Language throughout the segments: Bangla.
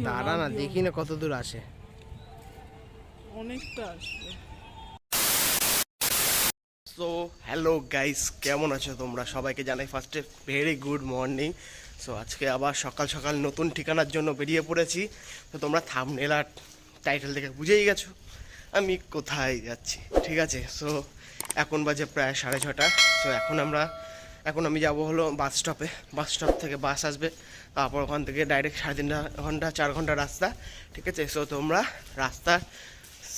দাঁড়া না, দেখি না কত দূর আসে। অনেকটা আসবে। সো হ্যালো গাইস, কেমন আছো তোমরা? সবাইকে জানাই ফার্স্টে ভেরি গুড মর্নিং। সো আজকে আবার সকাল সকাল নতুন ঠিকানার জন্য বেরিয়ে পড়েছি। তো তোমরা থাম্বনেল আর টাইটেল দেখে বুঝেই গেছো আমি কোথায় যাচ্ছি, ঠিক আছে? সো এখন বাজে প্রায় 6:30। সো এখন আমি যাব হলো বাস স্টপে। বাস স্টপ থেকে বাস আসবে, তারপর ওখান থেকে ডাইরেক্ট 3.5 ঘন্টা 4 ঘন্টা রাস্তা, ঠিক আছে? সো তোমরা রাস্তার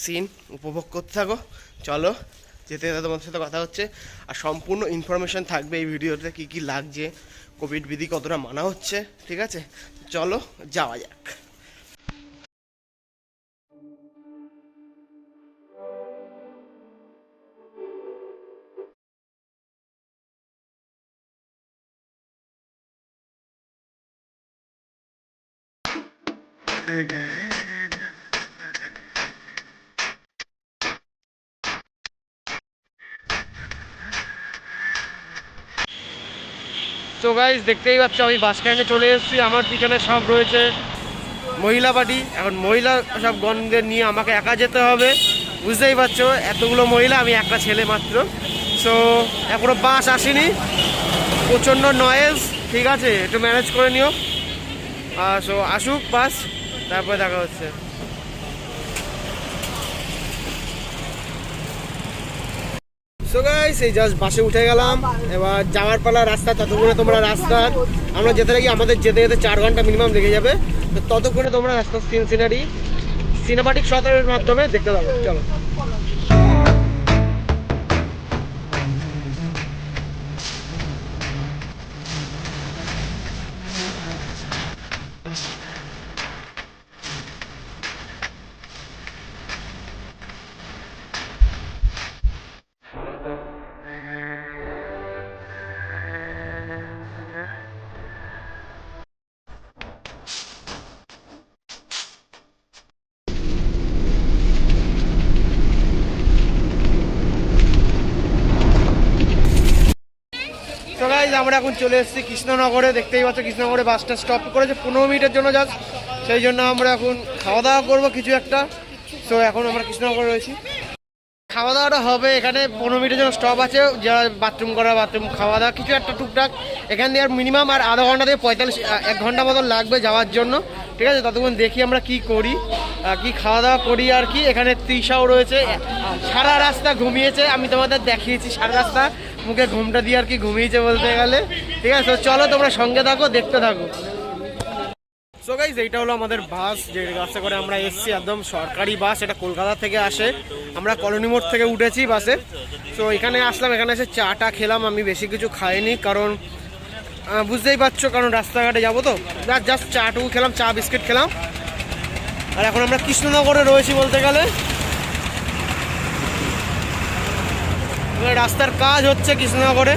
সিন উপভোগ করতে থাকো। চলো, যেতে যেতে তোমাদের সাথে কথা হচ্ছে। আর সম্পূর্ণ ইনফরমেশান থাকবে এই ভিডিওতে, কী কী লাগছে, কোভিড বিধি কতটা মানা হচ্ছে, ঠিক আছে? চলো যাওয়া যাক। তো গাইস, দেখতেই পাচ্ছ আমি বাস স্ট্যান্ডে চলে এসেছি। আমার পিছনে সব রয়েছে মহিলা পার্টি। এখন মহিলা সব গণদের নিয়ে আমাকে একা যেতে হবে, বুঝতেই পারছো। এতগুলো মহিলা, আমি একটা ছেলে মাত্র। সো এখনো বাস আসেনি, প্রচণ্ড নয়েজ, ঠিক আছে? একটু ম্যানেজ করে নিও। সো আসুক বাস, তারপরে দেখা হচ্ছে। সো গাইস, এই জাস্ট বাসে উঠে গেলাম। এবার যাওয়ার পালা রাস্তা। ততক্ষণে তোমরা আমরা যেতে লাগি, আমাদের যেতে যেতে 4 ঘন্টা মিনিমাম লেগে যাবে। তো ততক্ষণে তোমরা রাস্তার সিনেমাটিক শটের মাধ্যমে দেখতে পাবো। চলো। তো গাইস, আমরা এখন চলে এসেছি কৃষ্ণনগরে। দেখতেই পাচ্ছ কৃষ্ণনগরে বাসটা স্টপ করেছে 15 মিনিটের জন্য জাস্ট। সেই জন্য আমরা এখন খাওয়া দাওয়া করবো কিছু একটা। সো এখন আমরা কৃষ্ণনগরে রয়েছি, খাওয়া দাওয়াটা হবে এখানে। 15 মিনিটের জন্য স্টপ আছে, যারা বাথরুম করা, বাথরুম, খাওয়া দাওয়া কিছু একটা টুকটাক এখান দিয়ে। আর মিনিমাম আর আধা ঘন্টা থেকে 1 ঘন্টা মতন লাগবে যাওয়ার জন্য, ঠিক আছে? ততক্ষণ দেখি আমরা কি করি, কি খাওয়া দাওয়া করি আর কি। এখানে তৃষাও রয়েছে, সারা রাস্তা ঘুমিয়েছে। আমি তোমাদের দেখিয়েছি সারা রাস্তা মুখে ঘুমটা দিয়ে আর কি ঘুমিয়েছে বলতে গেলে, ঠিক আছে? তো চলো তোমরা সঙ্গে থাকো, দেখতে থাকো। সো গাইস, এইটা হলো আমাদের বাস, যে বাসে করে আমরা এসেছি। একদম সরকারি বাস, এটা কলকাতা থেকে আসে। আমরা কলোনি মোড় থেকে উঠেছি বাসে। সো এখানে আসলাম, এখানে এসে চাটা খেলাম। আমি বেশি কিছু খাইনি, কারণ বুঝতেই পারছো, কারণ রাস্তাঘাটে যাবো তো। জাস্ট চাটুকু খেলাম, চা বিস্কিট খেলাম। আর এখন আমরা কৃষ্ণনগরে রয়েছি বলতে গেলে। রাস্তার কাজ হচ্ছে কৃষ্ণনগরে,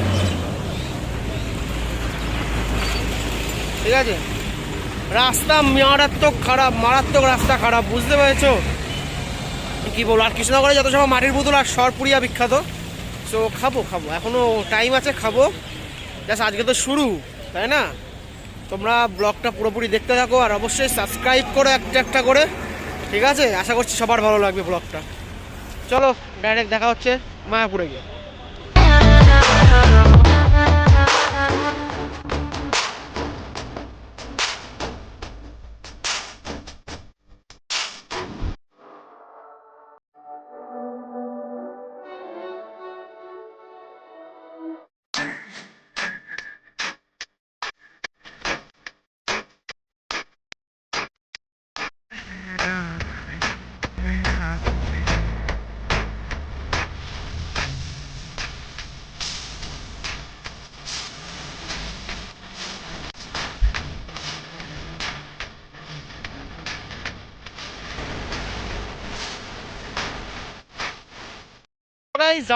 ঠিক আছে? রাস্তা মারাত্মক খারাপ, মারাত্মক রাস্তা খারাপ, বুঝতে পেরেছো কি বলবো? আর কৃষ্ণনগরে যত সময় মাটির পুতুল আর সরপুরিয়া বিখ্যাত। সো খাবো এখনো টাইম আছে, খাবো। জাস্ট আজকে তো শুরু, তাই না? তোমরা ব্লগটা পুরোপুরি দেখতে থাকো, আর অবশ্যই সাবস্ক্রাইব করো একটা করে, ঠিক আছে? আশা করছি সবার ভালো লাগবে ব্লগটা। চলো ডাইরেক্ট দেখা হচ্ছে মায়াপুরে গিয়ে।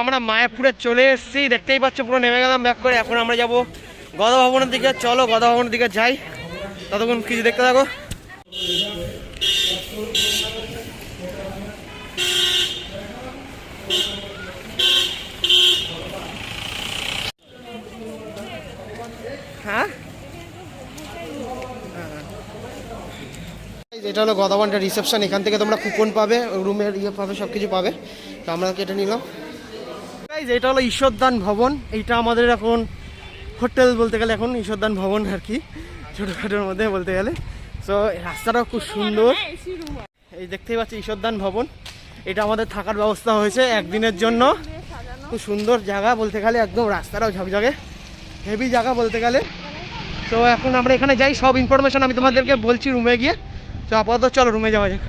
আমরা মায়াপুরে চলে এসেছি, দেখতেই পাচ্ছ। পুরো নেমে গেলাম ব্যাক করে। এখন আমরা যাব গদা ভবনের দিকে। চলো গদা ভবনের দিকে যাই, ততক্ষণ কিছু দেখতে থাকো। এটা হলো গদাবানটা রিসেপশন, এখান থেকে তোমরা কুপন পাবে, রুমের ইয়ে পাবে, সব কিছু পাবে। তো আমরা কেটে নিলাম। এটা হলো ঈশ্বরদান ভবন, এইটা আমাদের এখন হোটেল বলতে গেলে, এখন ঈশ্বরদান ভবন আর কি, ছোটোখাটোর মধ্যে বলতে গেলে। তো রাস্তাটাও খুব সুন্দর, এই দেখতেই পাচ্ছি ঈশ্বরদান ভবন। এটা আমাদের থাকার ব্যবস্থা হয়েছে একদিনের জন্য, খুব সুন্দর জায়গা বলতে গেলে, একদম রাস্তাটাও ঝকঝকে, হেভি জায়গা বলতে গেলে। তো এখন আমরা এখানে যাই, সব ইনফরমেশন আমি তোমাদেরকে বলছি রুমে গিয়ে। তো আপাতত চলো রুমে যাওয়া যাক।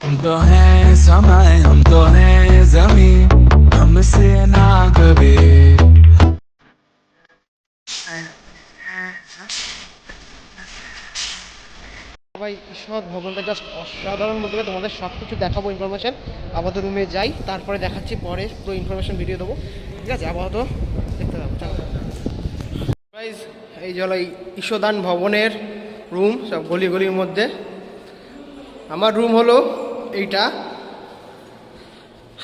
हम तो हैं समय, हम तो हैं जमीन, हमसे ना कभी। ভাই ঈশ্বর ভবনটা জাস্ট অসাধারণ বলতে গেলে, তোমাদের সব কিছু দেখাবো ইনফরমেশন। আপাতত রুমে যাই, তারপরে দেখাচ্ছি, পরে পুরো ইনফরমেশন ভিডিও দেবো, ঠিক আছে? আপাতত দেখতে থাকো, চলো। গাইস এই হলো ঈশ্বরদান ভবনের রুম, সব গলি গলির মধ্যে। আমার রুম হলো এইটা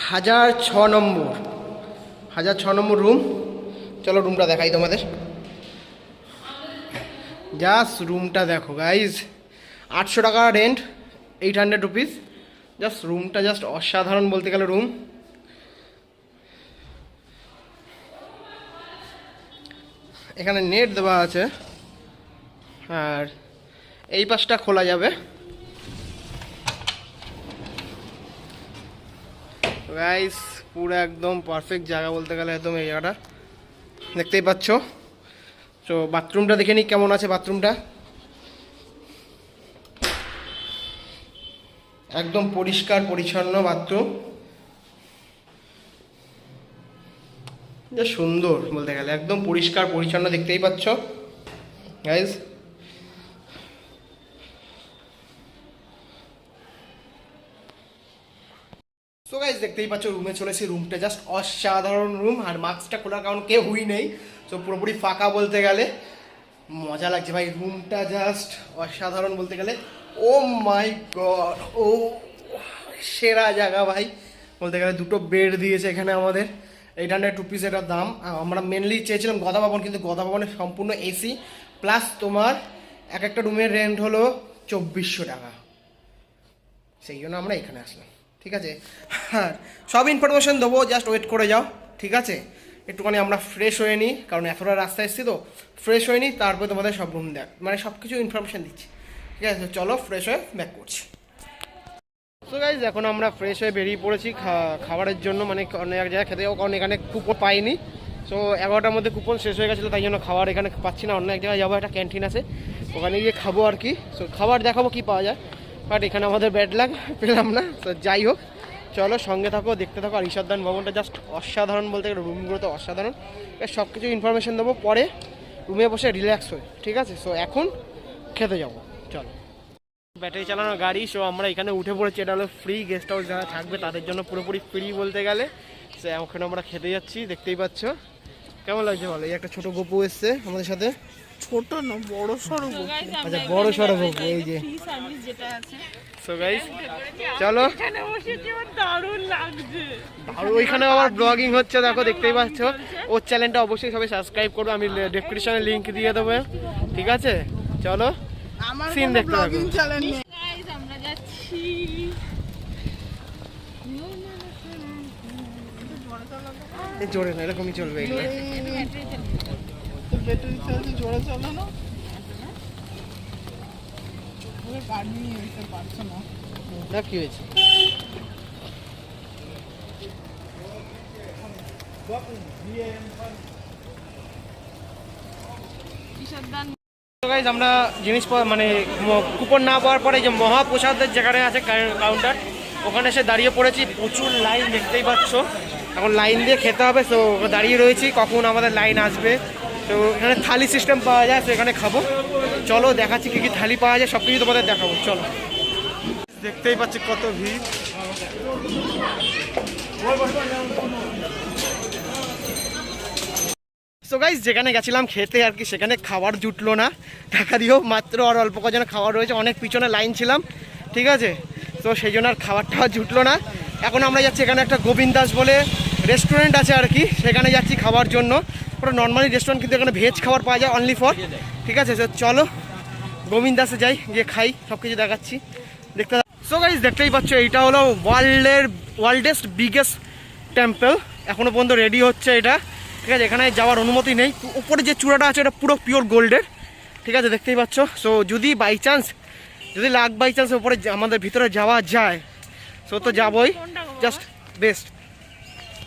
1006 নম্বর, 1006 নম্বর রুম। চলো রুমটা দেখাই তোমাদের, জাস্ট রুমটা দেখো গাইজ। 800 টাকা রেন্ট, 800 রুপিস, জাস্ট রুমটা জাস্ট অসাধারণ বলতে গেলে রুম। এখানে নেট দেওয়া আছে, আর এই পাশটা খোলা যাবে। গাইস পুরো একদম পারফেক্ট জায়গা বলতে গেলে, একদম এই জায়গাটা দেখতেই পাচ্ছ। তো বাথরুমটা দেখে নিই কেমন আছে। বাথরুমটা একদম পরিষ্কার পরিচ্ছন্ন বাথরুম, যা সুন্দর বলতে গেলে, একদম পরিষ্কার পরিচ্ছন্ন দেখতেই পাচ্ছ গাইস। সো গাইস দেখতেই পাচ্ছ রুমে চলেছি, রুমটা জাস্ট অসাধারণ রুম। আর মাস্কটা খোলার কারণ কেউ হুই নেই, তো পুরোপুরি ফাঁকা বলতে গেলে, মজা লাগছে ভাই। রুমটা জাস্ট অসাধারণ বলতে গেলে, ও মাই গড, ও সেরা জায়গা ভাই বলতে গেলে। দুটো বেড দিয়েছে এখানে আমাদের, 800 রুপিস এটার দাম। আমরা মেনলি চেয়েছিলাম গদা ভবন, কিন্তু গদা ভবনের সম্পূর্ণ এসি, প্লাস তোমার এক একটা রুমের রেন্ট হলো 2400 টাকা, সেই জন্য আমরা এখানে আসলাম, ঠিক আছে? হ্যাঁ, সব ইনফরমেশন দেবো, জাস্ট ওয়েট করে যাও, ঠিক আছে? একটুখানি আমরা ফ্রেশ হয়ে নিই, কারণ এতটা রাস্তা এসেছি, তো ফ্রেশ হয়ে নিই, তারপরে তোমাদের সব রুম দেখ মানে সব কিছু ইনফরমেশান দিচ্ছি, ঠিক আছে? চলো ফ্রেশ হয়ে ব্যাক করছি। সো গাইজ এখন আমরা ফ্রেশ হয়ে বেরিয়ে পড়েছি খাবারের জন্য, মানে অনেক এক জায়গায় খেতে যাবো, কারণ এখানে কুপন পাইনি। সো 11টার মধ্যে কুপন শেষ হয়ে গেছিলো, তাই জন্য খাবার এখানে পাচ্ছি না। অন্য এক জায়গায় যাবো, একটা ক্যান্টিন আছে, ওখানে গিয়ে খাবো আর কি। সো খাবার দেখাবো কী পাওয়া যায়, বাট এখানে আমাদের ব্যাড লাগ, পেলাম না। তো যাই হোক, চলো সঙ্গে থাকো, দেখতে থাকো। আর ঈশ্বরদান ভবনটা জাস্ট অসাধারণ বলতে গেলে, রুমগুলো তো অসাধারণ। সব কিছু ইনফরমেশান দেবো পরে, রুমে বসে রিল্যাক্স হয়ে, ঠিক আছে? সো এখন খেতে যাবো, চলো। ব্যাটারি চালানো গাড়ি, সো আমরা এখানে উঠে পড়েছি। এটা হলো ফ্রি গেস্ট হাউস, যারা থাকবে তাদের জন্য পুরোপুরি ফ্রি বলতে গেলে। সো ওখানে আমরা খেতে যাচ্ছি, দেখতেই পাচ্ছ। কেমন লাগছে বলো? এই একটা ছোট গপু এসছে আমাদের সাথে, ছোট না বড় সড়ো। আচ্ছা বড় সড়ো গপু, এই যে। সো গাইস চলো, দারুণ লাগছে। আর ওইখানে আমার ব্লগিং হচ্ছে, দেখো দেখতেই পাচ্ছ। ওর চ্যানেলটা অবশ্যই সবাই সাবস্ক্রাইব করো, আমি ডেসক্রিপশনে লিংক দিয়ে দেবো, ঠিক আছে? চলো সিন দেখতে থাকো। গাইস আমরা যাচ্ছি, জোরে না, এরকমই চলবে এগুলো। ব্যাটারি চালাতে জোরে চালানো, গাড়ি নিয়ে যেতে পারছো না। না কি হয়েছে? আমরা জিনিস মানে কুপন না পাওয়ার পরে যে মহাপ্রসাদের যেখানে আছে কাউন্টার, ওখানে এসে দাঁড়িয়ে পড়েছি। প্রচুর লাইন দেখতেই পাচ্ছ, এখন লাইন দিয়ে খেতে হবে। সো দাঁড়িয়ে রয়েছি কখন আমাদের লাইন আসবে। তো এখানে থালি সিস্টেম পাওয়া যায়, তো এখানে খাবো। চলো দেখাচ্ছি কী কী থালি পাওয়া যায়, সব কিছু তোমাদের দেখাবো, চলো। দেখতেই পাচ্ছি কত ভিড়। সো গাইস যেখানে গেছিলাম খেতে আর কি, সেখানে খাবার জুটলো না টাকা দিয়েও, মাত্র আর অল্প কজন খাবার রয়েছে, অনেক পিছনে লাইন ছিলাম, ঠিক আছে। তো সেই জন্য আর খাবারটা জুটলো না। এখন আমরা যাচ্ছি এখানে একটা গোবিন্দ দাস বলে রেস্টুরেন্ট আছে আর কি, সেখানে যাচ্ছি খাবার জন্য। ওটা নর্মালি রেস্টুরেন্ট, কিন্তু এখানে ভেজ খাবার পাওয়া যায় অনলি ফর, ঠিক আছে। তো চলো গোবিন্দ দাসে যাই, গিয়ে খাই, সব কিছু দেখাচ্ছি দেখতে। সো গাইস দেখতেই পাচ্ছ, এইটা হলো ওয়ার্ল্ডেস্ট বিগেস্ট টেম্পল, এখনো পর্যন্ত রেডি হচ্ছে এটা, ঠিক আছে। এখানে যাওয়ার অনুমতি নেই, উপরে যে চূড়াটা আছে এটা পুরো পিওর গোল্ডের, ঠিক আছে, দেখতেই পাচ্ছ। সো যদি বাই চান্স, যদি লাক বাই চান্স উপরে আমাদের ভিতরে যাওয়া যায়, সো তো যাবোই, জাস্ট বেস্ট।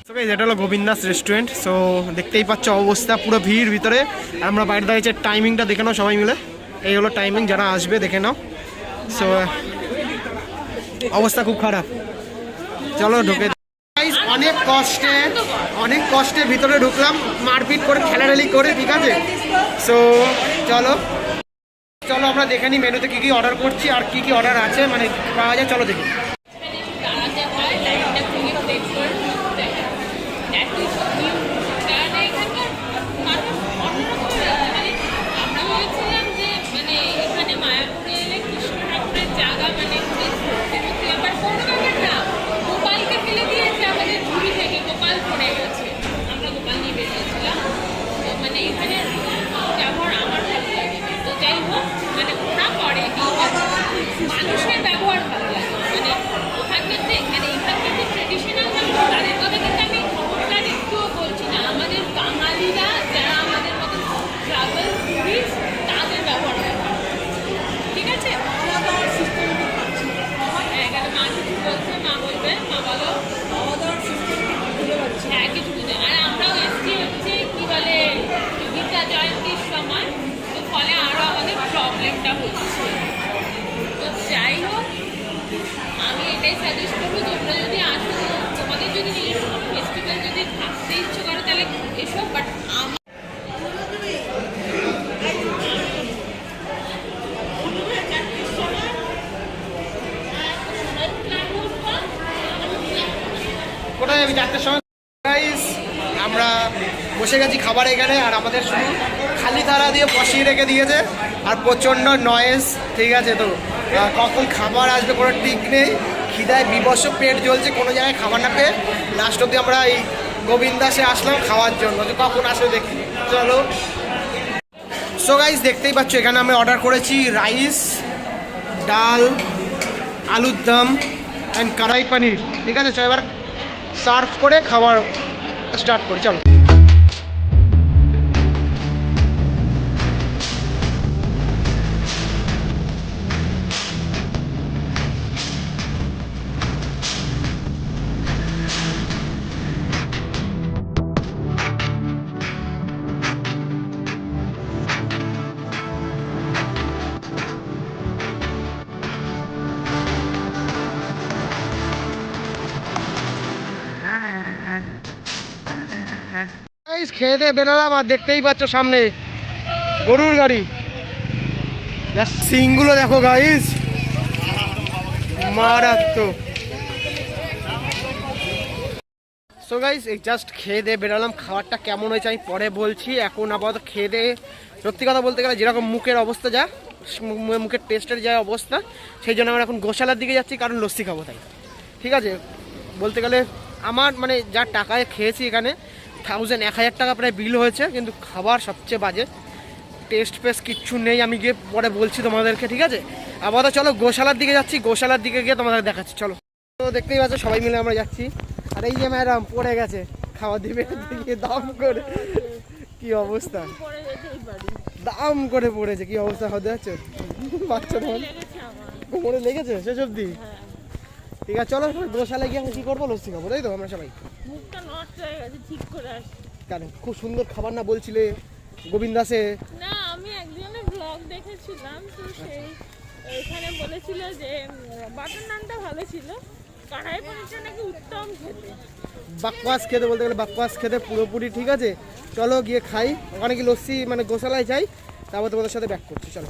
সো গাইস এটা হলো গোবিন্দ দাস রেস্টুরেন্ট। সো দেখতেই পাচ্ছ অবস্থা, পুরো ভিড় ভিতরে, আর আমরা বাইরে দাঁড়িয়েছি। টাইমিংটা দেখে নাও সবাই মিলে, এই হলো টাইমিং, যারা আসবে দেখে নাও। সো অবস্থা খুব খারাপ, চলো ঢুকে। অনেক কষ্টে ভিতরে ঢুকলাম, মারপিট করে ঠেলাঠেলি করে, ঠিক আছে। সো চলো আমরা দেখে নিই মেনুতে কী কী অর্ডার করছি আর কী কী অর্ডার আছে, মানে পাওয়া যায়, চলো দেখি। মানুষের ব্যবহার ভালো লাগে, মানে ওখানকার যে মানে এখানকার যে ট্রেডিশনাল তাদের কথা কিন্তু আমি তার একটুও বলছি না। আমাদের বাঙালিরা যারা আমাদের মতো ট্রাভেল টুরিস্ট, তাদের ব্যবহার ভালো, ঠিক আছে। এখানে মা কিছু বলছে, মা বলবে, মা বলো। হ্যাঁ কিছু বুঝে, আর আমরাও এসছি হচ্ছে কি বলে গীতা জয়ন্তীর সময়, তো ফলে আরও আমাদের প্রবলেমটা হচ্ছে। তো যাই হোক, আমি এটাই সাজেস্ট করবো, তোমরা যদি আসো, তোমাদের যদি নিজস্ব কোনো ফেস্টিভ্যাল যদি থাকতে ইচ্ছে করো তাহলে এসো, বাট কোথায় যাবি 4টার সময়? গাইস আমরা বসে গেছি খাবার এখানে, আর আমাদের শুধু খালি থালা দিয়ে বসিয়ে রেখে দিয়েছে, আর প্রচণ্ড নয়েজ, ঠিক আছে। তো কখন খাবার আসবে কোনো ঠিক নেই, খিদায় বিবস্ত্র, পেট জ্বলছে, কোনো জায়গায় খাবার না পেয়ে লাস্ট অব্দি আমরা এই গোবিন্দ দাসে আসলাম খাওয়ার জন্য, যে কখন আসবে দেখি, চলো। সো গাইস দেখতেই পাচ্ছ, এখানে আমি অর্ডার করেছি রাইস, ডাল, আলুর দম অ্যান্ড কড়াই পনির, ঠিক আছে। চলো এবার সার্ভ করে খাবার স্টার্ট করি, চলো। গাইস খেয়ে দিয়ে বেরোলাম, আর দেখতেই পাচ্ছ সামনে গরুর গাড়ি, সিংগুলো দেখো গাইস, মারাত্মক। সো গাইস এই জাস্ট খেয়ে দিয়ে বেরোলাম, খাবারটা কেমন হয়েছে আমি পরে বলছি, এখন আপাতত খেয়ে দিয়ে, সত্যি কথা বলতে গেলে যেরকম মুখের অবস্থা, যা মুখের টেস্টের যা অবস্থা, সেই জন্য আমরা এখন গোশালার দিকে যাচ্ছি, কারণ লস্যি খাবো তাই, ঠিক আছে। বলতে গেলে আমার মানে যা টাকায় খেয়েছি এখানে 1000 টাকা প্রায় বিল হয়েছে, কিন্তু খাবার সবচেয়ে বাজে, টেস্ট ফেস্ট কিচ্ছু নেই, আমি গিয়ে পরে বলছি তোমাদেরকে, ঠিক আছে। আপাতত চলো গোশালার দিকে যাচ্ছি, গোশালার দিকে গিয়ে তোমাদের দেখাচ্ছি, চলো। তো দেখতেই পাচ্ছ সবাই মিলে আমরা যাচ্ছি, আর এই যে ম্যাডাম পড়ে গেছে খাওয়া দিবে গিয়ে দাম করে, কি অবস্থা, দাম করে পড়েছে, কি অবস্থা হতে যাচ্ছে বাচ্চা, কোমরে লেগেছে শেষ অব্দি, ঠিক আছে। চলো গোশালায় গিয়ে আমরা কি করবো, লস্যি খাবো, তাই তো আমরা সবাই। মুখটা নষ্ট হয়ে গেছে, ঠিক করে আস। কেন, খুব সুন্দর খাবার না বলছিলে গোবিন্দ দাসে? না, আমি একজনের ব্লগ দেখেছিলাম, তো সেই এখানে বলেছিল যে বাটার নানটা ভালো ছিল, কড়াই পনিরটা নাকি উত্তম খেতে। বাকওয়াস খেতে, বলতে গেলে বাকওয়াস খেতে পুরোপুরি, ঠিক আছে। চলো গিয়ে খাই, ওখানে কি লস্যি মানে গোশালায় যাই, তারপর তোমাদের সাথে ব্যাক করছি, চলো।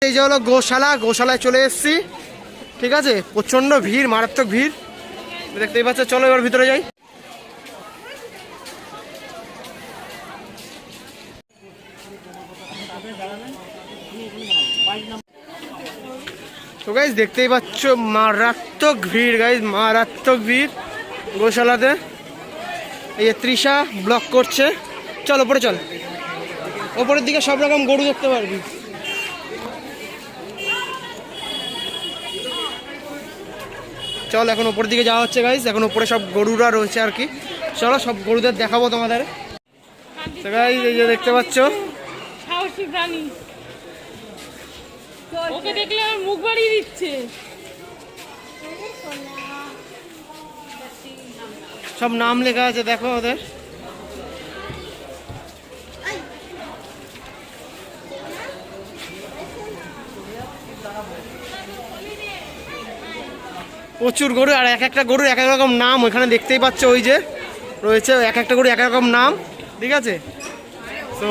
এই যে হলো গোশালা, গোশালায় চলে এসেছি। ঠিক আছে, প্রচন্ড ভিড়, মারাত্মক ভিড় দেখতেই পাচ্ছ। চলো এবার ভিতরে যাই। তো গাইজ দেখতেই পাচ্ছ মারাত্মক ভিড়, গাইজ মারাত্মক ভিড় গোশালাতে। এই যে তৃষা ব্লক করছে। চল ওপরে চল, ওপরের দিকে সব রকম গরু দেখতে পারবি। চল এখন ওপর দিকে যাওয়া হচ্ছে গাইজ। এখন ওপরে সব গরুরা রয়েছে আর কি। চলো সব গরুদের দেখাবো তোমাদের। তো গাইজ এই যে দেখতে পাচ্ছ সাহসী প্রাণী, ওকে দেখলে আমার মুখ বাড়িয়ে দিচ্ছে। সব নাম লেখা আছে, দেখো ওদের। প্রচুর গরু, আর এক একটা গরুর এক এক রকম নাম ওইখানে দেখতেই পাচ্ছ। ওই যে রয়েছে এক একটা গরু এক এক রকম নাম। ঠিক আছে, তো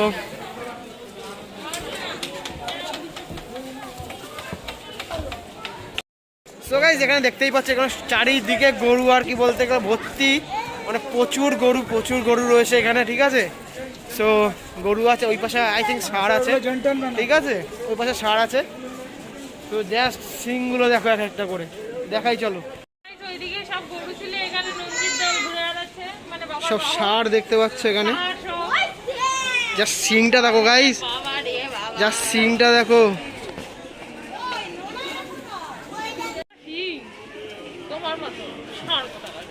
সো গাইস এখানে দেখতেই পাচ্ছ এখানে চারিদিকে গরু আর কি বলতে গেলে ভর্তি, মানে প্রচুর গরু রয়েছে এখানে। ঠিক আছে, সো গরু আছে ওই পাশে, আই থিঙ্ক ষাঁড় আছে। ঠিক আছে, ওই পাশে ষাঁড় আছে। তো জাস্ট সিংগুলো দেখো এক একটা করে, দেখাই চলো। ওইদিকে সব গরু ছিল, এখানে নন্দীর দল ঘুরে বেড়াচ্ছে, মানে বাবা সব ষাঁড় দেখতে পাচ্ছ এখানে। আর সব জাস্ট সিংটা দেখো গাইস, বাবা রে বাবা, জাস্ট সিংটা দেখো। কি তোমার মতো ষাঁড় কোথাকার।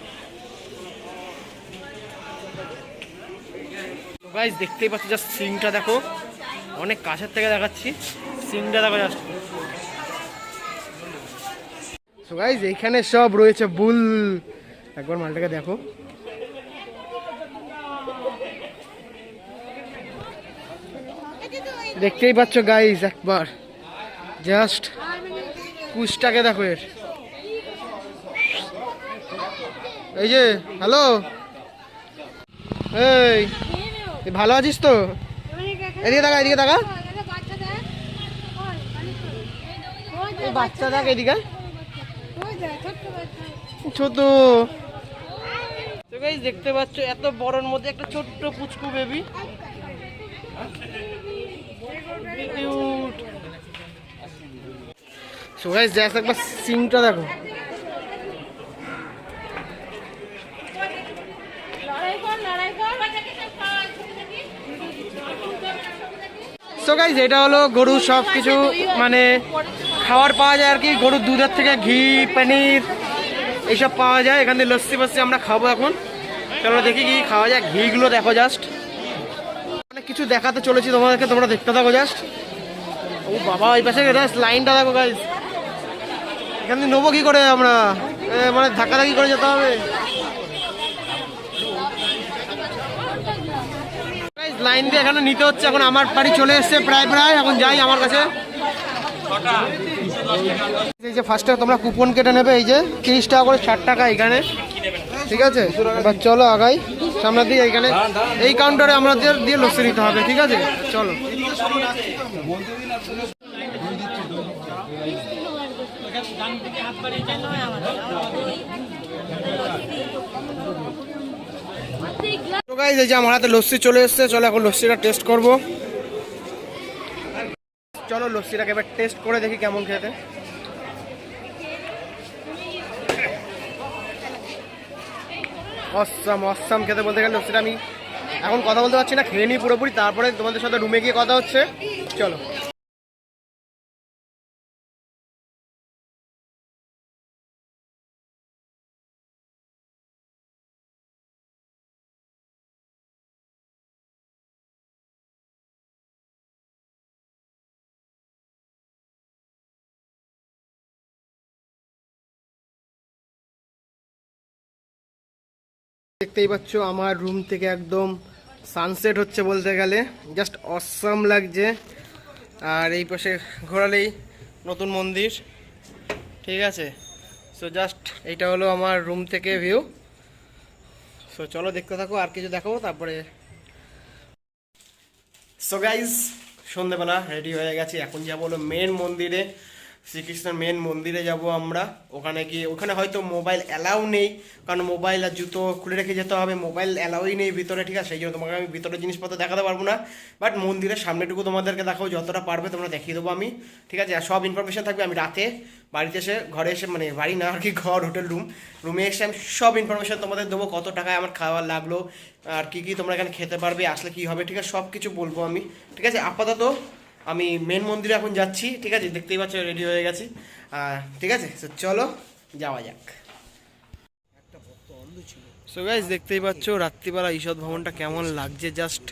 গাইস দেখতেই পাচ্ছ জাস্ট সিংটা দেখো, অনেক কাছের থেকে দেখাচ্ছি। সিংটা দেখো জাস্ট। সো গাইস এইখানে সব রয়েছে বুল। একবার মালটাকে দেখো, দেখতেই পাচ্ছ গাইস একবার জাস্ট কুচটাকে দেখো এর। এই যে হ্যালো, এই ভালো আছিস তো? এদিকে তাকা, এদিকে তাকা। এই বাচ্চা দেখ এদিকে, ছোট। তো গাইস দেখতে পাচ্ছ এত বড়র মধ্যে একটা ছোট্ট পুচকু বেবি। সো গাইস জাস্ট একবার সিংটা দেখো। সো গাইস এটা হলো গরু সব কিছু মানে খাবার পাওয়া যায় আর কি। গরুর দুধের থেকে ঘি, পনির এইসব পাওয়া যায়। এখান থেকে লস্যি ফস্যি আমরা খাবো এখন। চলো দেখি কি খাওয়া যায়। ঘিগুলো দেখো জাস্ট, অনেক কিছু দেখাতে চলেছি তোমাদেরকে, তোমরা দেখতে থাকো জাস্ট। ও বাবা এই পাশে জাস্ট লাইনটা দেখো গাইস। এখান থেকে নেবো কি করে আমরা, মানে ধাক্কাধাক্কি করে যেতে হবে। লাইন দিয়ে এখানে নিতে হচ্ছে। এখন আমার বাড়ি চলে এসছে প্রায়, এখন যাই আমার কাছে। এই যে ফার্স্টে তোমরা কুপন কেটে নেবে, এই যে 30 টাকা করে 60 টাকা এখানে। ঠিক আছে, এবার চলো আগাই সামনের দিকে। এইখানে এই কাউন্টারে আমাদের দিয়ে লস্যি নিতে হবে। ঠিক আছে চলো। তো গাইস এই যে আমার হাতে লস্যি চলে এসছে। চলো এখন লস্যিটা টেস্ট করব। চলো লস্যিটাকে এবার টেস্ট করে দেখি কেমন খেতে। অসাম খেতে বলতে গেলে লস্যিটা আমি এখন কথা বলতে পারছি না, খেয়ে নিই পুরোপুরি, তারপরে তোমাদের সাথে রুমে গিয়ে কথা হচ্ছে। চলো। দেখতেই পাচ্ছ আমার রুম থেকে একদম সানসেট হচ্ছে বলতে গেলে, জাস্ট অসাম লাগছে। আর এই পাশে ঘোরালেই নতুন মন্দির। ঠিক আছে, সো জাস্ট এইটা হলো আমার রুম থেকে ভিউ। সো চলো দেখতে থাকো, আর কিছু দেখাবো তারপরে। সো গাইজ সন্ধ্যেবেলা রেডি হয়ে গেছি, এখন যাবো হলো মেন মন্দিরে, শ্রীকৃষ্ণের মেন মন্দিরে যাব আমরা। ওখানে গিয়ে ওখানে হয়তো মোবাইল অ্যালাউ নেই, কারণ মোবাইল আর জুতো খুলে রেখে যেতে হবে, মোবাইল অ্যালাউই নেই ভিতরে, ঠিক আছে? সেই জন্য তোমাকে আমি ভিতরে জিনিসপত্র দেখাতে পারবো না, বাট মন্দিরের সামনেটুকু তোমাদেরকে দেখাবো, যতটা পারবে তোমরা দেখিয়ে দেবো আমি, ঠিক আছে? আর সব ইনফরমেশন থাকবে, আমি রাতে বাড়িতে এসে ঘরে এসে, মানে বাড়ি না আর কি, ঘর হোটেল রুমে এসে আমি সব ইনফরমেশন তোমাদের দেবো, কত টাকায় আমার খাবার লাগলো আর কি কি তোমরা এখানে খেতে পারবে, আসলে কি হবে, ঠিক আছে? সব কিছু বলবো আমি, ঠিক আছে? আপাতত আমি মেন মন্দিরে এখন যাচ্ছি, ঠিক আছে? দেখতেই পাচ্ছ রেডি হয়ে গেছি, ঠিক আছে? তো চলো যাওয়া যাক। সো গাইস দেখতেই পাচ্ছ রাত্রিবেলা ঈষৎ ভবনটা কেমন লাগছে, জাস্ট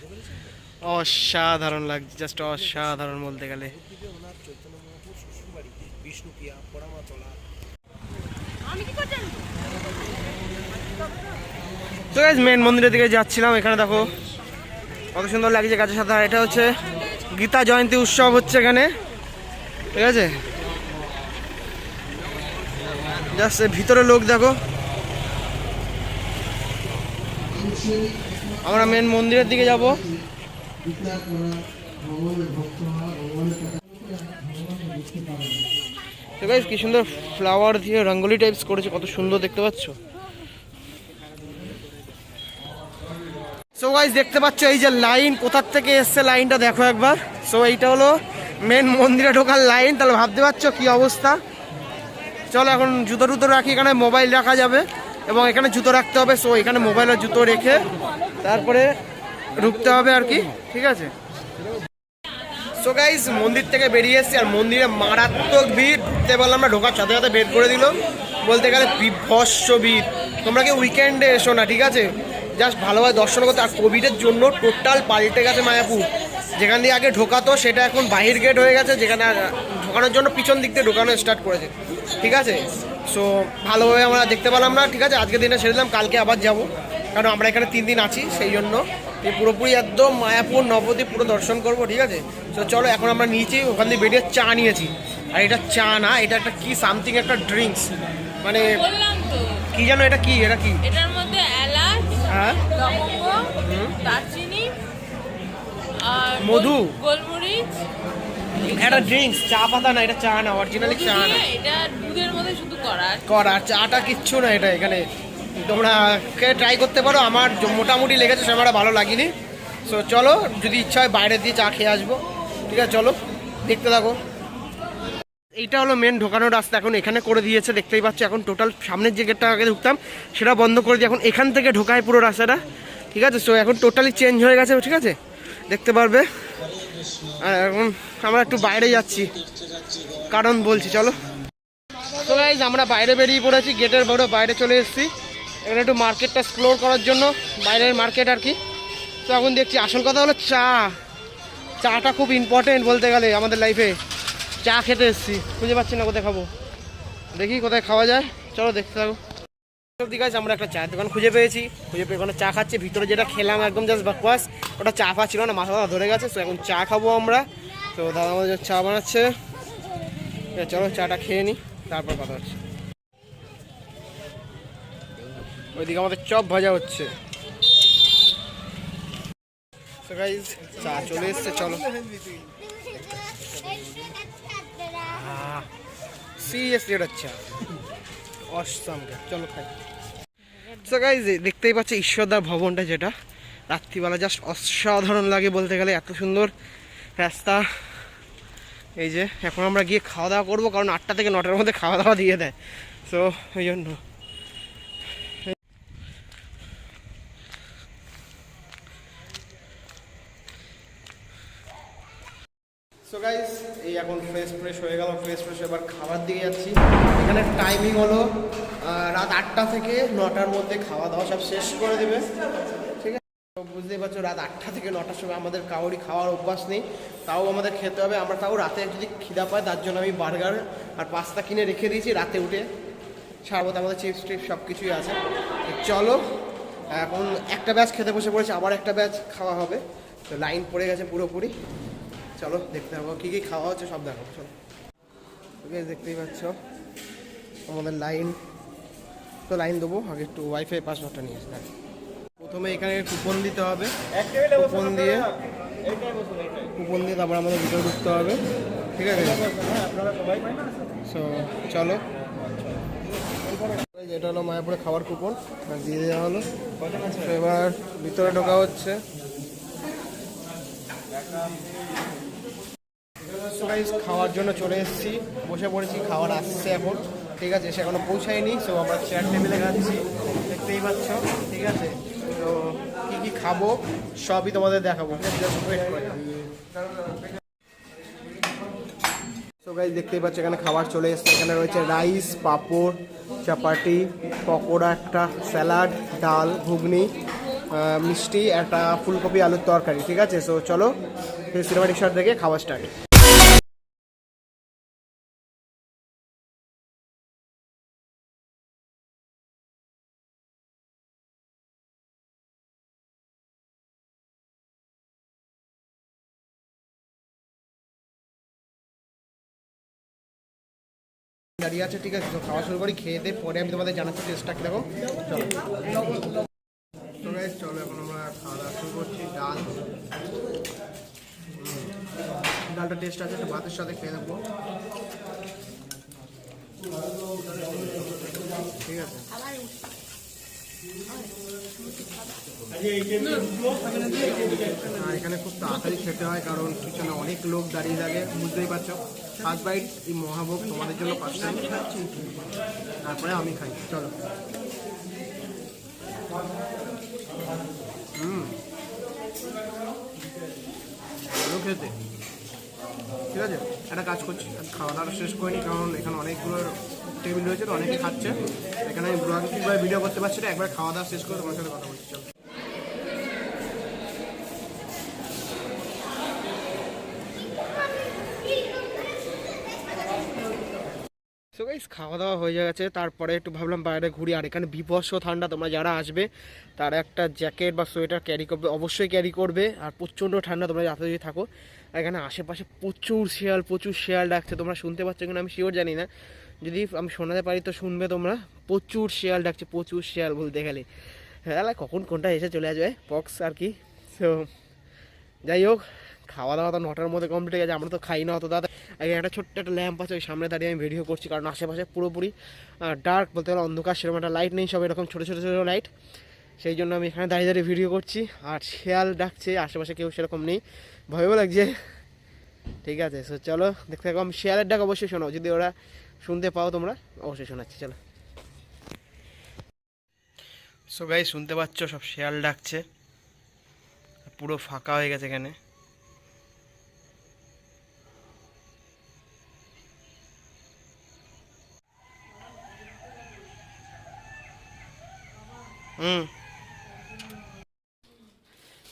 অসাধারণ লাগছে, জাস্ট অসাধারণ বলতে গেলে। তো গাইস মেন মন্দিরের দিকে যাচ্ছিলাম, এখানে দেখো কত সুন্দর লাগছে গাছের সাথে। আর এটা হচ্ছে গীতা জয়ন্তী উৎসব হচ্ছে এখানে, ঠিক আছে? জাস্ট ভিতরে লোক দেখো। আমরা মেন মন্দিরের দিকে যাব। কি সুন্দর ফ্লাওয়ার দিয়ে রঙ্গোলি টাইপস করেছে, কত সুন্দর দেখতে পাচ্ছ। সো গাইস দেখতে পাচ্ছ এই যে লাইন, কোথার থেকে এসছে লাইনটা দেখো একবার। সো এইটা হলো মেন মন্দিরে ঢোকার লাইন, তাহলে ভাবতে পারছো কি অবস্থা। চলো এখন জুতো টুতো রাখি, এখানে মোবাইল রাখা যাবে এবং এখানে জুতো রাখতে হবে। সো এখানে মোবাইল আর জুতো রেখে তারপরে ঢুকতে হবে আর কি, ঠিক আছে? সো গাইস মন্দির থেকে বেরিয়ে এসেছি, আর মন্দিরে মারাত্মক ভিড়, ঢুকতে পারলাম আমরা, ঢোকার সাথে সাথে বের করে দিল, বলতে গেলে বিভৎস ভিড়। তোমরা কি উইকেন্ডে এসো না, ঠিক আছে? জাস্ট ভালোভাবে দর্শন করতে। আর কোভিডের জন্য টোটাল পাল্টে গেছে মায়াপুর, যেখান দিয়ে আগে ঢোকাতো সেটা এখন বাহির গেট হয়ে গেছে, যেখানে ঢোকানোর জন্য পিছন দিক দিয়ে ঢোকানো স্টার্ট করেছে, ঠিক আছে? সো ভালোভাবে আমরা দেখতে পেলাম না, ঠিক আছে? আজকের দিনে ছেড়ে দিলাম, কালকে আবার যাব, কারণ আমরা এখানে 3 দিন আছি, সেই জন্য পুরোপুরি একদম মায়াপুর নবদ্বীপ পুরো দর্শন করবো, ঠিক আছে? তো চলো এখন আমরা নিয়েছি, ওখান দিয়ে বেরিয়ে চা নিয়েছি। আর এটা চা না, এটা একটা কি সামথিং একটা ড্রিঙ্কস, মানে বললাম তো কি জানো এটা কি, এটা কি? এটার মধ্যে এলাচ, হ্যাঁ, লবঙ্গ, দারচিনি আর মধু, গোলমরিচ, এটা ড্রিঙ্কস, চা পাতা না, এটা চা না, অরিজিনালি চা না, এটা দুধের মধ্যে শুধু করা। আর চাটা কিচ্ছু না এটা। এখানে তোমরা ট্রাই করতে পারো, আমার মোটামুটি লেগেছে, সেটা আমার ভালো লাগেনি। সো চলো যদি ইচ্ছা হয় বাইরে দিয়ে চা খেয়ে আসবো, ঠিক আছে? চলো দেখতে থাকো। এইটা হলো মেন ঢোকানোর রাস্তা, এখন এখানে করে দিয়েছে, দেখতেই পাচ্ছ। এখন টোটাল সামনের যে গেটটা আগে ঢুকতাম সেটা বন্ধ করে দিয়ে এখন এখান থেকে ঢোকায় পুরো রাস্তাটা, ঠিক আছে? সো এখন টোটালি চেঞ্জ হয়ে গেছে, ঠিক আছে? দেখতে পারবে। আর এখন আমরা একটু বাইরে যাচ্ছি, কারণ বলছি চলো। তো গাইস আমরা বাইরে বেরিয়ে পড়েছি, গেটের বড় বাইরে চলে এসেছি, এখানে একটু মার্কেটটা এক্সপ্লোর করার জন্য, বাইরের মার্কেট আর কি। তো এখন দেখছি আসল কথা হলো চাটা খুব ইম্পর্টেন্ট বলতে গেলে আমাদের লাইফে। চা খেতে এসেছি, খুঁজে পাচ্ছি না কোথায় খাবো, দেখি কোথায় খাওয়া যায়, চলো দেখতে থাকো। গাইস আমরা একটা চায়ের দোকান খুঁজে পেয়েছি, খুঁজে পেয়ে ওখানে চা খাচ্ছি। ভিতরে যেটা খেলাম একদম জাস্ট বাকওয়াস, ওটা চা ফা ছিল না, মাথা ধরে গেছে। তো এখন চা খাবো আমরা। তো দাদা আমাদের চা বানাচ্ছে, চলো চাটা খেয়ে নিই, তারপর কথা হচ্ছে। ওইদিকে আমাদের চপ ভাজা হচ্ছে। তো গাইস চা চলে এসছে, চলো। সিরিয়াসলি এটা চা অসাম, চলো খাই। তো গাইস দেখতেই পাচ্ছ ঈশ্বরদা ভবনটা, যেটা রাত্রিবেলা জাস্ট অসাধারণ লাগে বলতে গেলে, এত সুন্দর রাস্তা। এই যে এখন আমরা গিয়ে খাওয়া দাওয়া করবো, কারণ 8টা থেকে 9টার মধ্যে খাওয়া দাওয়া দিয়ে দেয়, সো ওই জন্য। সো গাইস এই এখন ফ্রেশ হয়ে গেল, ফ্রেশ এবার খাবার দিকে যাচ্ছি। এখানে টাইমিং হলো রাত 8টা থেকে 9টার মধ্যে খাওয়া দাওয়া সব শেষ করে দেবে, ঠিক আছে? বুঝতেই পারছো রাত 8টা থেকে 9টার সময় আমাদের কাউরি খাওয়ার অভ্যাস নেই, তাও আমাদের খেতে হবে। আমরা তাও রাতে যদি খিদা পাই, তার জন্য আমি বার্গার আর পাস্তা কিনে রেখে দিয়েছি, রাতে উঠে ছাড়বো। আমাদের চিপস টিপস সব কিছুই আছে। চলো এখন একটা ব্যাচ খেতে বসে পড়েছে, আবার একটা ব্যাচ খাওয়া হবে, তো লাইন পড়ে গেছে পুরোপুরি। চলো দেখতে পাবো কী কী খাওয়া হচ্ছে, সব দেখো। চলো দেখতেই পাচ্ছ আমাদের লাইন, তো লাইন দেবো। আগে একটু ওয়াইফাই পাসওয়ার্ডটা নিয়ে আসতে, প্রথমে এখানে কুপন দিতে হবে, কুপন কুপন দিয়ে তারপর আমাদের ভিতরে ঢুকতে হবে, ঠিক আছে? সো চলো, এটা হলো মায়াপুরে খাবার কুপন দিয়ে দেওয়া হলো। তো এবার ভিতরে ঢোকা হচ্ছে। খাওয়ার জন্য চলে এসেছি, বসে পড়েছি, খাবার আসছে এখন, ঠিক আছে? সে এখনো পৌঁছায়নি। সো আমরা চেয়ার টেবিলে খাচ্ছি, দেখতেই পাচ্ছ, ঠিক আছে? তো কী কী খাবো সবই তোমাদের দেখাবো, জাস্ট ওয়েট করে। সো গাইস দেখতেই পাচ্ছ এখানে খাবার চলে এসছে। এখানে রয়েছে রাইস, পাঁপড়, চাপাটি, পকোড়া, একটা স্যালাড, ডাল, ঘুগনি, মিষ্টি, একটা ফুলকপি আলুর তরকারি, ঠিক আছে? সো চলো সিনেমাটিক শট দেখে খাওয়া স্টার্ট। দাঁড়িয়ে আছে, ঠিক আছে? তো খাওয়া শুরু করি, খেয়ে দিয়ে পরে আমি তোমাদের জানাচ্ছি টেস্টটা কীরকম। চলো তো গাইস চলো এখন আমরা খাওয়া দাওয়া শুরু করছি। ডালটা টেস্ট আছে, একটা ভাতের সাথে খেয়ে দেখবো, ঠিক আছে? আর এখানে খুব তাড়াতাড়ি খেতে হয় কারণ পিছনে অনেক লোক দাঁড়িয়ে থাকে, বুঝতেই পারছো। ফার্স্ট বাইট এই মহাভোগ তোমাদের জন্য ফার্স্ট টাইম, তারপরে আমি খাই। চলো ভালো খেতে, ঠিক আছে? একটা কাজ করছি, খাওয়া দাওয়া শেষ করিনি কারণ এখানে অনেকগুলো টেবিল রয়েছে, তো অনেকে খাচ্ছে। এখানে আমি ব্লগ ঠিকভাবে ভিডিও করতে পারছি না, একবার খাওয়া দাওয়া শেষ করে তোমার সাথে কথা বলছি। চলো সো গাইস খাওয়া দাওয়া হয়ে গেছে, তারপরে একটু ভাবলাম বাইরে ঘুরি। আর এখানে বিভৎস ঠান্ডা, তোমরা যারা আসবে তারা একটা জ্যাকেট বা সোয়েটার ক্যারি করবে, অবশ্যই ক্যারি করবে। আর প্রচণ্ড ঠান্ডা, তোমরা যাতে যদি থাকো। আর এখানে আশেপাশে প্রচুর শেয়াল ডাকছে, তোমরা শুনতে পাচ্ছ কিনা আমি শিওর জানি না, যদি আমি শোনাতে পারি তো শুনবে তোমরা। প্রচুর শেয়াল ডাকছে, প্রচুর শেয়াল বলতে গেলে। হ্যাঁ কখন কোনটা এসে চলে আসবে পক্স আর কি। সো যাই হোক, খাওয়া দাওয়া তো 9টার মধ্যে কমপ্লিট হয়ে গেছে, আমরা তো খাই না অত দাদা। আগে একটা ছোট্ট একটা ল্যাম্প আছে, ওই সামনে দাঁড়িয়ে আমি ভিডিও করছি কারণ আশেপাশে পুরোপুরি ডার্ক, বলতে গেলে অন্ধকার, সেরকম একটা লাইট নেই, সব এরকম ছোটো ছোটো ছোটো লাইট। সেই জন্য আমি এখানে দাঁড়িয়ে দাঁড়িয়ে ভিডিও করছি। আর শেয়াল ডাকছে, আশেপাশে কেউ সেরকম নেই, ভয়ও লাগছে, ঠিক আছে? সো চলো দেখতে থাকো। আমি শেয়ালের ডাক অবশ্যই শোনাও, যদি ওরা শুনতে পাও তোমরা, অবশ্যই শোনাচ্ছি। চলো সো গাইস শুনতে পাচ্ছ সব শেয়াল ডাকছে, পুরো ফাঁকা হয়ে গেছে এখানে।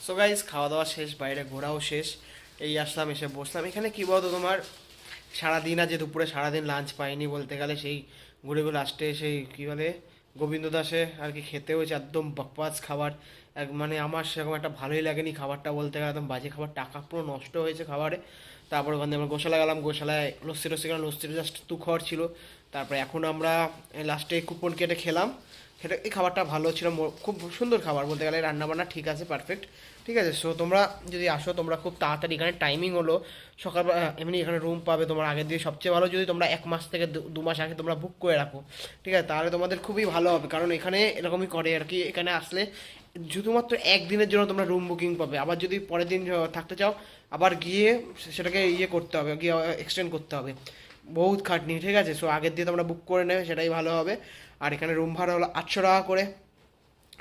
সো গাইস খাওয়া দাওয়া শেষ, বাইরে ঘোরাও শেষ, এই আসলাম, এসে বসলাম। এখানে কী বলতো তোমার, সারাদিন আজ দুপুরে সারাদিন লাঞ্চ পাইনি বলতে গেলে, সেই ঘুরে ঘুরে লাস্টে সেই কী বলে গোবিন্দ দাসে আর কি খেতে হয়েছে। একদম বকবাস খাবার, মানে আমার সেরকম একটা ভালোই লাগেনি খাবারটা, বলতে গেলে একদম বাজে খাবার, টাকা পুরো নষ্ট হয়েছে খাবারে। তারপর ওখানে আমরা গোশালা গেলাম, গোশালায় লস্যি গেলাম, লস্যিটা জাস্ট তুখর ছিল। তারপরে এখন আমরা লাস্টে কুপন কেটে খেলাম, সেটা এই খাবারটা ভালো ছিল, খুব সুন্দর খাবার বলতে গেলে, রান্নাবান্না ঠিক আছে, পারফেক্ট, ঠিক আছে? সো তোমরা যদি আসো, তোমরা খুব তাড়াতাড়ি, এখানে টাইমিং হলো সকালবেলা, এমনি এখানে রুম পাবে তোমার আগের দিয়ে। সবচেয়ে ভালো যদি তোমরা 1 মাস থেকে 2 মাস আগে তোমরা বুক করে রাখো, ঠিক আছে? তাহলে তোমাদের খুবই ভালো হবে, কারণ এখানে এরকমই করে আর কি। এখানে আসলে শুধুমাত্র একদিনের জন্য তোমরা রুম বুকিং পাবে, আবার যদি পরের দিন থাকতে চাও আবার গিয়ে সেটাকে করতে হবে, গিয়ে এক্সটেন্ড করতে হবে, বহুত খাটনি, ঠিক আছে? সো আগের দিয়ে তোমরা বুক করে নেবে, সেটাই ভালো হবে। আর এখানে রুম ভাড়া হলো 800 টাকা করে,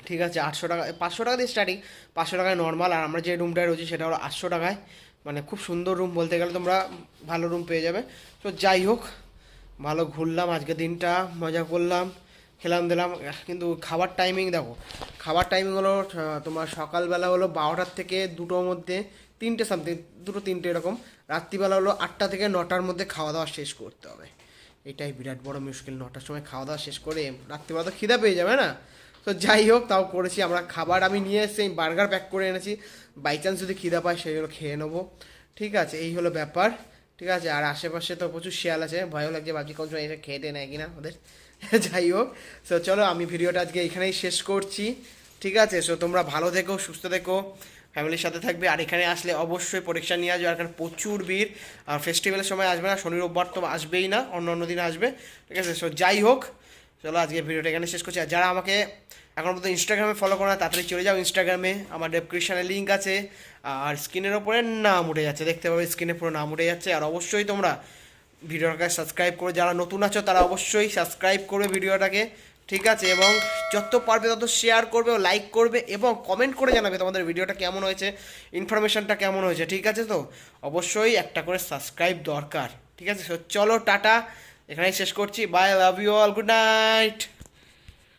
ঠিক আছে? 800 টাকা, 500 টাকা দিয়ে স্টার্টিং, 500 টাকায় নর্মাল। আর আমরা যে রুমটায় রয়েছি সেটা হলো 800 টাকায়, মানে খুব সুন্দর রুম বলতে গেলে, তোমরা ভালো রুম পেয়ে যাবে। তো যাই হোক, ভালো ঘুরলাম আজকে দিনটা, মজা করলাম, খেলাম দিলাম। কিন্তু খাবার টাইমিং দেখো, খাবার টাইমিং হলো তোমার সকালবেলা হলো 12টার থেকে 2টোর মধ্যে, 3টে সামথিং, 2টো 3টে এরকম। রাত্রিবেলা হলো 8টা থেকে 9টার মধ্যে খাওয়া দাওয়া শেষ করতে হবে, এটাই বিরাট বড় মুশকিল। 9টার সময় খাওয়া দাওয়া শেষ করে রাত্রিবেলা তো খিদা পেয়ে যাবে না। তো যাই হোক, তাও করেছি আমরা। খাবার আমি নিয়ে এসেছি, বার্গার প্যাক করে এনেছি, বাই চান্স যদি খিদা পায় সেগুলো খেয়ে নেবো, ঠিক আছে? এই হলো ব্যাপার, ঠিক আছে? আর আশেপাশে তো প্রচুর শিয়াল আছে, ভয়ও লাগছে, ভাবছি কোন সময় এসে খেয়ে নেয় কিনা ওদের। যাই হোক, সো চলো আমি ভিডিওটা আজকে এখানেই শেষ করছি, ঠিক আছে? সো তোমরা ভালো থেকো, সুস্থ থেকো, ফ্যামিলির সাথে থাকবে। আর এখানে আসলে অবশ্যই প্রোটেকশন নিয়ে আসবে, আর এখানে প্রচুর ভিড়। আর ফেস্টিভ্যালের সময় আসবে না, শনি রোববার তো আসবেই না, অন্য দিনে আসবে, ঠিক আছে। সো যাই হোক, চলো আজকে ভিডিওটা এখানে শেষ করছি। আর যারা আমাকে এখন পর্যন্ত ইনস্টাগ্রামে ফলো করো না, তাড়াতাড়ি চলে যাও ইনস্টাগ্রামে, আমার ডেসক্রিপশনে লিঙ্ক আছে। আর স্ক্রিনের ওপরে নাম উঠে যাচ্ছে, দেখতে পাবে স্ক্রিনে পুরো নাম উঠে যাচ্ছে। আর অবশ্যই তোমরা ভিডিওটাকে সাবস্ক্রাইব করো, যারা নতুন আছো তারা অবশ্যই সাবস্ক্রাইব করবে ভিডিওটাকে, ঠিক আছে। এবং যত পারবে তত শেয়ার করবে ও লাইক করবে এবং কমেন্ট করে জানাবে তোমাদের ভিডিওটা কেমন হয়েছে, ইনফরমেশনটা কেমন হয়েছে, ঠিক আছে। তো অবশ্যই একটা করে সাবস্ক্রাইব দরকার, ঠিক আছে। চলো টাটা, এখানেই শেষ করছি, bye, love you all, good night.